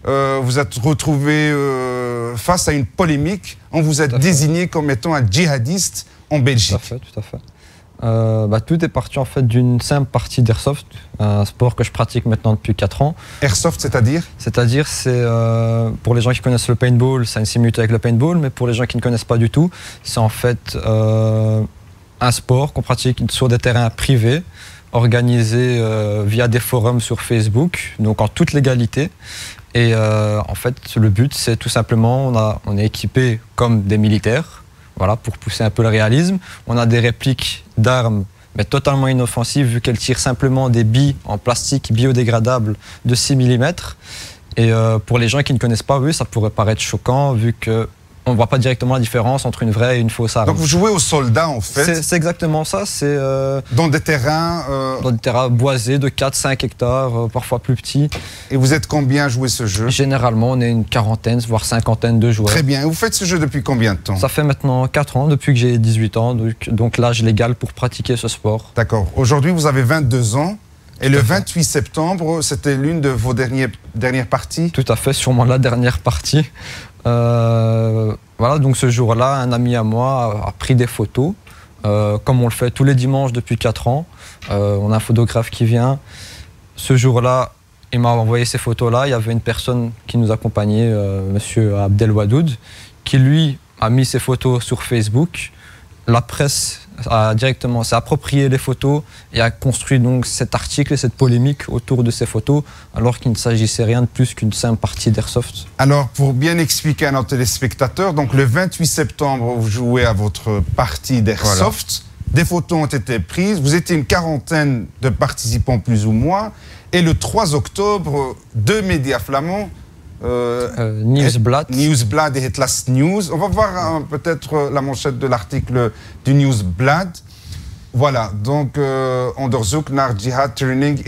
vous êtes retrouvé face à une polémique. On vous a désigné comme étant un djihadiste en Belgique. Tout à fait. Tout est parti en fait d'une simple partie d'airsoft, un sport que je pratique maintenant depuis 4 ans. Airsoft, c'est-à-dire? C'est-à-dire, c'est pour les gens qui connaissent le paintball, c'est une similitude avec le paintball, mais pour les gens qui ne connaissent pas du tout, c'est en fait un sport qu'on pratique sur des terrains privés, organisés via des forums sur Facebook, donc en toute légalité. Et en fait, le but, c'est tout simplement, on est équipé comme des militaires. Voilà, pour pousser un peu le réalisme. On a des répliques d'armes, mais totalement inoffensives, vu qu'elles tirent simplement des billes en plastique biodégradable de 6 mm. Et pour les gens qui ne connaissent pas, oui, ça pourrait paraître choquant, vu qu'on ne voit pas directement la différence entre une vraie et une fausse arme. Donc vous jouez aux soldats, en fait? C'est exactement ça. C'est dans des terrains dans des terrains boisés de 4-5 hectares, parfois plus petits. Et vous êtes combien à jouer ce jeu? Généralement, on est une quarantaine, voire cinquantaine de joueurs. Très bien. Et vous faites ce jeu depuis combien de temps? Ça fait maintenant 4 ans, depuis que j'ai 18 ans, donc l'âge légal pour pratiquer ce sport. D'accord. Aujourd'hui, vous avez 22 ans. Et le 28 septembre, c'était l'une de vos dernières parties? Tout à fait, sûrement la dernière partie. Voilà, donc ce jour-là, un ami à moi a pris des photos, comme on le fait tous les dimanches depuis 4 ans. On a un photographe qui vient. Ce jour-là, il m'a envoyé ces photos-là. Il y avait une personne qui nous accompagnait, monsieur Abdelwadoud, qui lui a mis ses photos sur Facebook. La presse a directement s'est approprié les photos et a construit donc cet article et cette polémique autour de ces photos, alors qu'il ne s'agissait rien de plus qu'une simple partie d'airsoft. Alors, pour bien expliquer à nos téléspectateurs, donc le 28 septembre, vous jouez à votre partie d'airsoft. Voilà. Des photos ont été prises. Vous étiez une quarantaine de participants plus ou moins. Et le 3 octobre, 2 médias flamands, Nieuwsblad et Het Laatste Nieuws. On va voir peut-être la manchette de l'article du Nieuwsblad. Voilà, donc onderzoek naar jihad training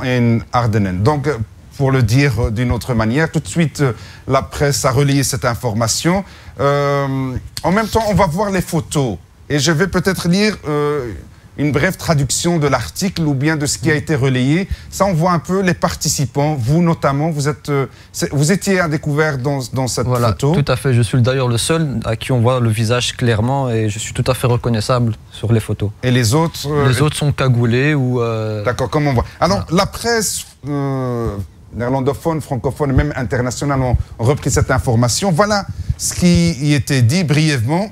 in Ardennen. Donc, pour le dire d'une autre manière, tout de suite, la presse a relayé cette information. En même temps, on va voir les photos. Et je vais peut-être lire une brève traduction de l'article ou bien de ce qui a été relayé. Ça, on voit un peu les participants. Vous, notamment, vous étiez à découvert dans cette photo. Tout à fait. Je suis d'ailleurs le seul à qui on voit le visage clairement et je suis tout à fait reconnaissable sur les photos. Et les autres Les autres sont cagoulés ou... D'accord, comme on voit. Alors, la presse néerlandophone, francophone et même internationale ont repris cette information. Voilà ce qui y était dit brièvement.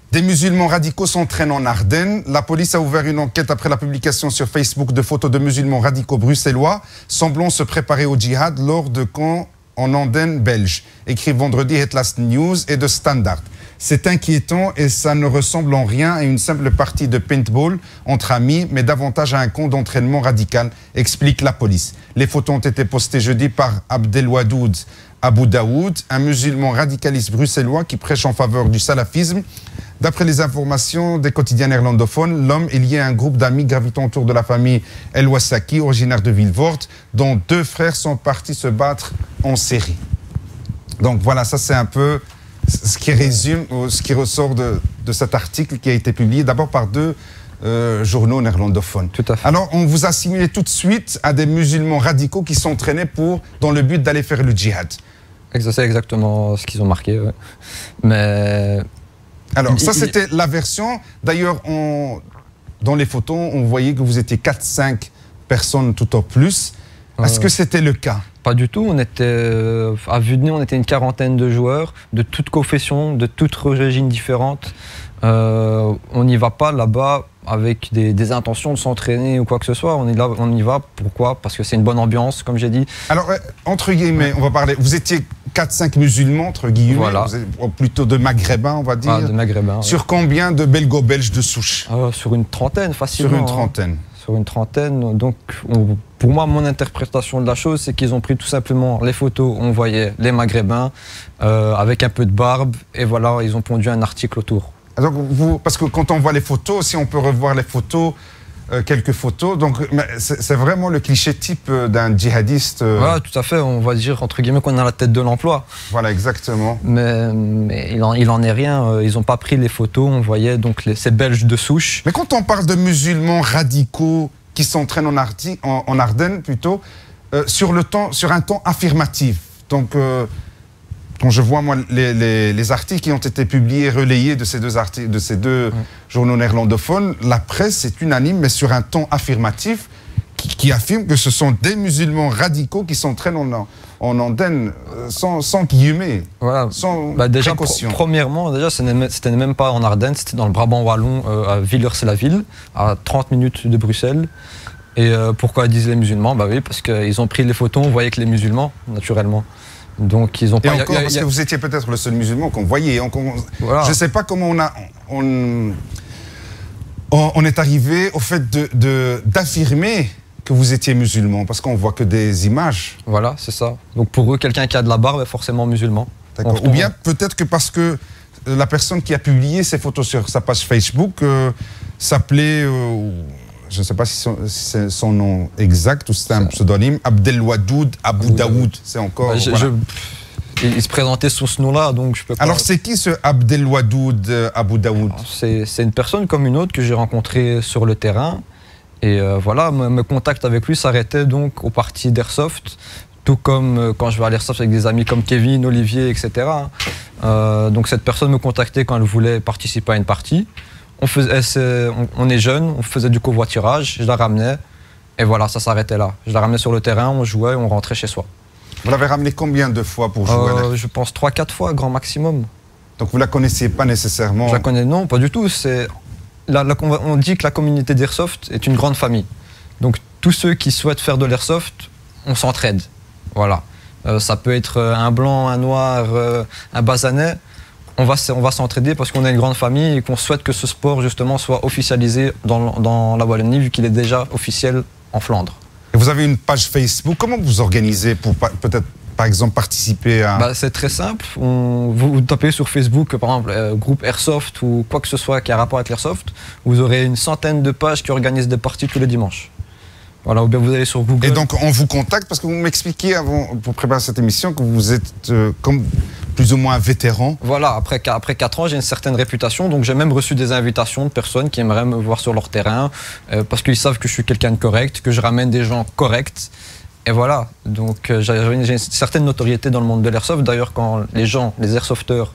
Des musulmans radicaux s'entraînent en Ardennes. La police a ouvert une enquête après la publication sur Facebook de photos de musulmans radicaux bruxellois semblant se préparer au djihad lors de camps en Ardennes belge. Écrit vendredi Het Laatste Nieuws et de Standard. C'est inquiétant et ça ne ressemble en rien à une simple partie de paintball entre amis, mais davantage à un camp d'entraînement radical, explique la police. Les photos ont été postées jeudi par Abdelwadoud Abou Daoud, un musulman radicaliste bruxellois qui prêche en faveur du salafisme. D'après les informations des quotidiens néerlandophones, l'homme est lié à un groupe d'amis gravitant autour de la famille El Wassaki, originaire de Vilvoorde, dont 2 frères sont partis se battre en série. Donc voilà, ça c'est un peu ce qui résume, ce qui ressort de cet article qui a été publié d'abord par 2 journaux néerlandophones. Tout à fait. Alors on vous a assimilé tout de suite à des musulmans radicaux qui s'entraînaient dans le but d'aller faire le djihad. C'est exactement ce qu'ils ont marqué. Ouais. Mais... Alors, ça, c'était la version. D'ailleurs, dans les photos, on voyait que vous étiez 4-5 personnes tout au plus. Est-ce que c'était le cas? Pas du tout. On était, à vue de nez, on était une quarantaine de joueurs, de toutes confessions, de toutes origines différentes. On n'y va pas là-bas avec des intentions de s'entraîner ou quoi que ce soit. On est là, on y va. Pourquoi? Parce que c'est une bonne ambiance, comme j'ai dit. Alors, entre guillemets, on va parler. Vous étiez 4-5 musulmans, entre guillemets, voilà. Plutôt de maghrébins, on va dire. Ah, de maghrébins. Sur combien de belgo-belges de souche? Sur une trentaine, facilement. Sur une trentaine. Sur une trentaine. Donc, pour moi, mon interprétation de la chose, c'est qu'ils ont pris tout simplement les photos. On voyait les maghrébins avec un peu de barbe. Et voilà, ils ont pondu un article autour. Donc parce que quand on voit les photos, si on peut revoir les photos, quelques photos, donc c'est vraiment le cliché type d'un djihadiste. Voilà, tout à fait, on va dire entre guillemets qu'on a la tête de l'emploi. Voilà, exactement. Mais il en est rien, ils n'ont pas pris les photos, on voyait donc ces Belges de souche. Mais quand on parle de musulmans radicaux qui s'entraînent en Ardennes plutôt, sur un ton affirmatif. Donc, quand je vois moi les articles qui ont été publiés, relayés de ces deux journaux néerlandophones, la presse est unanime, mais sur un ton affirmatif, qui affirme que ce sont des musulmans radicaux qui s'entraînent en Andenne sans guillemets, voilà. Sans déjà, précaution. Premièrement, c'était même pas en Ardennes, c'était dans le Brabant wallon, à Villers-la-Ville, à 30 minutes de Bruxelles. Et pourquoi ils disent les musulmans? Bah oui, parce qu'ils ont pris les photos, on voyait que les musulmans, naturellement. Donc ils ont pas. Et encore, parce que vous étiez peut-être le seul musulman qu'on voyait. Voilà. Je ne sais pas comment on est arrivé au fait d'affirmer que vous étiez musulman, parce qu'on voit que des images. Voilà, c'est ça. Donc pour eux, quelqu'un qui a de la barbe est forcément musulman. D'accord. Ou bien peut-être que parce que la personne qui a publié ces photos sur sa page Facebook s'appelait, je ne sais pas si c'est son nom exact ou c'est un pseudonyme, Abdelwadoud Abou Daoud. C'est encore... Il se présentait sous ce nom-là, donc je peux pas... Alors c'est qui ce Abdelwadoud Abou Daoud? C'est une personne comme une autre que j'ai rencontrée sur le terrain. Et voilà, mes contacts avec lui s'arrêtaient donc aux parties d'Airsoft, tout comme quand je vais à l'Airsoft avec des amis comme Kevin, Olivier, etc. Donc cette personne me contactait quand elle voulait participer à une partie. On est jeunes, on faisait du covoiturage, je la ramenais, et voilà, ça s'arrêtait là. Je la ramenais sur le terrain, on jouait, on rentrait chez soi. Vous l'avez ramenée combien de fois pour jouer Je pense 3-4 fois, grand maximum. Donc vous ne la connaissiez pas nécessairement? Je la connais, non, pas du tout. On dit que la communauté d'Airsoft est une grande famille. Donc tous ceux qui souhaitent faire de l'Airsoft, on s'entraide. Voilà. Ça peut être un blanc, un noir, un basanais. On va s'entraider parce qu'on est une grande famille et qu'on souhaite que ce sport justement soit officialisé dans la Wallonie, vu qu'il est déjà officiel en Flandre. Et vous avez une page Facebook. Comment vous organisez pour peut-être, par exemple, participer à... C'est très simple. Vous tapez sur Facebook, par exemple, groupe Airsoft ou quoi que ce soit qui a rapport avec l'Airsoft. Vous aurez une centaine de pages qui organisent des parties tous les dimanches. Voilà, ou bien vous allez sur Google. Et donc on vous contacte parce que vous m'expliquiez avant, pour préparer cette émission, que vous êtes comme plus ou moins un vétéran. Voilà, après 4 ans, j'ai une certaine réputation, donc j'ai même reçu des invitations de personnes qui aimeraient me voir sur leur terrain, parce qu'ils savent que je suis quelqu'un de correct, que je ramène des gens corrects. Et voilà, donc j'ai une certaine notoriété dans le monde de l'airsoft. D'ailleurs, quand les airsofteurs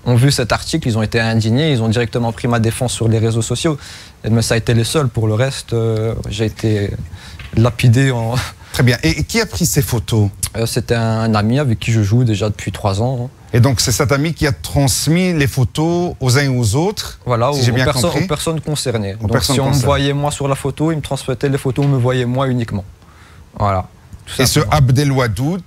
ont vu cet article, ils ont été indignés, ils ont directement pris ma défense sur les réseaux sociaux. Mais ça a été les seuls. Pour le reste, j'ai été lapidé en... Très bien. Et qui a pris ces photos? C'était un ami avec qui je joue déjà depuis 3 ans. Et donc c'est cet ami qui a transmis les photos aux uns et aux autres? Voilà, si aux personnes concernées. Donc si on me voyait moi sur la photo, il me transmettait les photos, on me voyait moi uniquement. Voilà. Et ce Abdelwadoud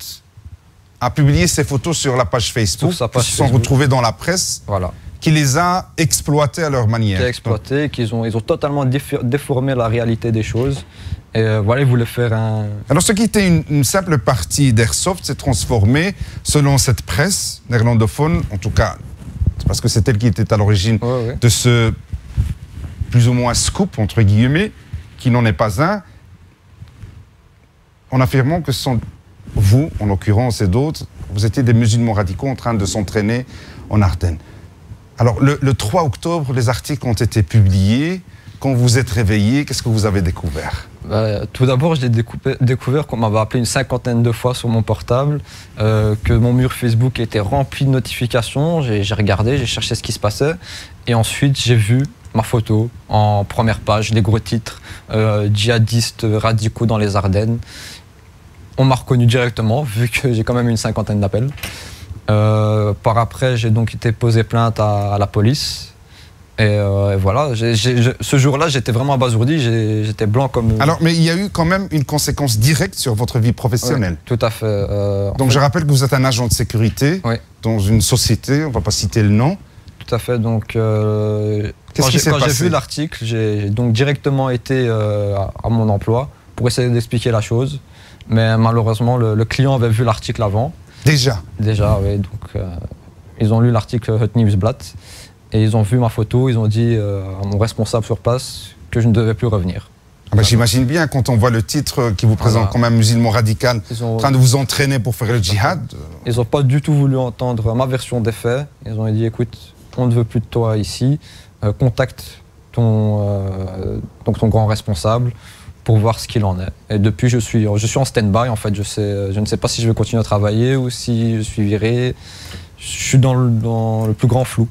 a publié ces photos sur la page Facebook, qui se sont retrouvées dans la presse, voilà, qui les a exploitées à leur manière. Qui a exploité, ils ont totalement déformé la réalité des choses. Et voilà, ils voulaient faire un... Alors ce qui était une simple partie d'Airsoft s'est transformé, selon cette presse néerlandophone, en tout cas, parce que c'est elle qui était à l'origine de ce plus ou moins scoop, entre guillemets, qui n'en est pas un, en affirmant que ce sont vous, en l'occurrence, et d'autres, vous étiez des musulmans radicaux en train de s'entraîner en Ardennes. Alors, le 3 octobre, les articles ont été publiés. Quand vous êtes réveillé, qu'est-ce que vous avez découvert? Tout d'abord, je l'ai découvert qu'on m'avait appelé une 50aine de fois sur mon portable, que mon mur Facebook était rempli de notifications. J'ai regardé, j'ai cherché ce qui se passait. Et ensuite, j'ai vu ma photo en première page, les gros titres, djihadistes radicaux dans les Ardennes. On m'a reconnu directement, vu que j'ai quand même une 50aine d'appels. Par après, j'ai donc été posé plainte à la police. Et voilà, ce jour-là, j'étais vraiment abasourdi, j'étais blanc comme... Alors, mais il y a eu quand même une conséquence directe sur votre vie professionnelle. Oui, tout à fait. Donc, je rappelle que vous êtes un agent de sécurité dans une société, on ne va pas citer le nom. Tout à fait, donc quand j'ai vu l'article, j'ai donc directement été à mon emploi pour essayer d'expliquer la chose. Mais malheureusement, le client avait vu l'article avant. Déjà, oui. Donc, ils ont lu l'article Hot Nieuwsblad et ils ont vu ma photo. Ils ont dit à mon responsable sur place que je ne devais plus revenir. J'imagine bien, quand on voit le titre qui vous présente comme un musulman radical en train de vous entraîner pour faire le djihad. Ils n'ont pas du tout voulu entendre ma version des faits. Ils ont dit, écoute, on ne veut plus de toi ici. Contacte ton grand responsable pour voir ce qu'il en est. Et depuis, je suis en stand-by, en fait. Je ne sais pas si je vais continuer à travailler ou si je suis viré. Je suis dans le plus grand flou.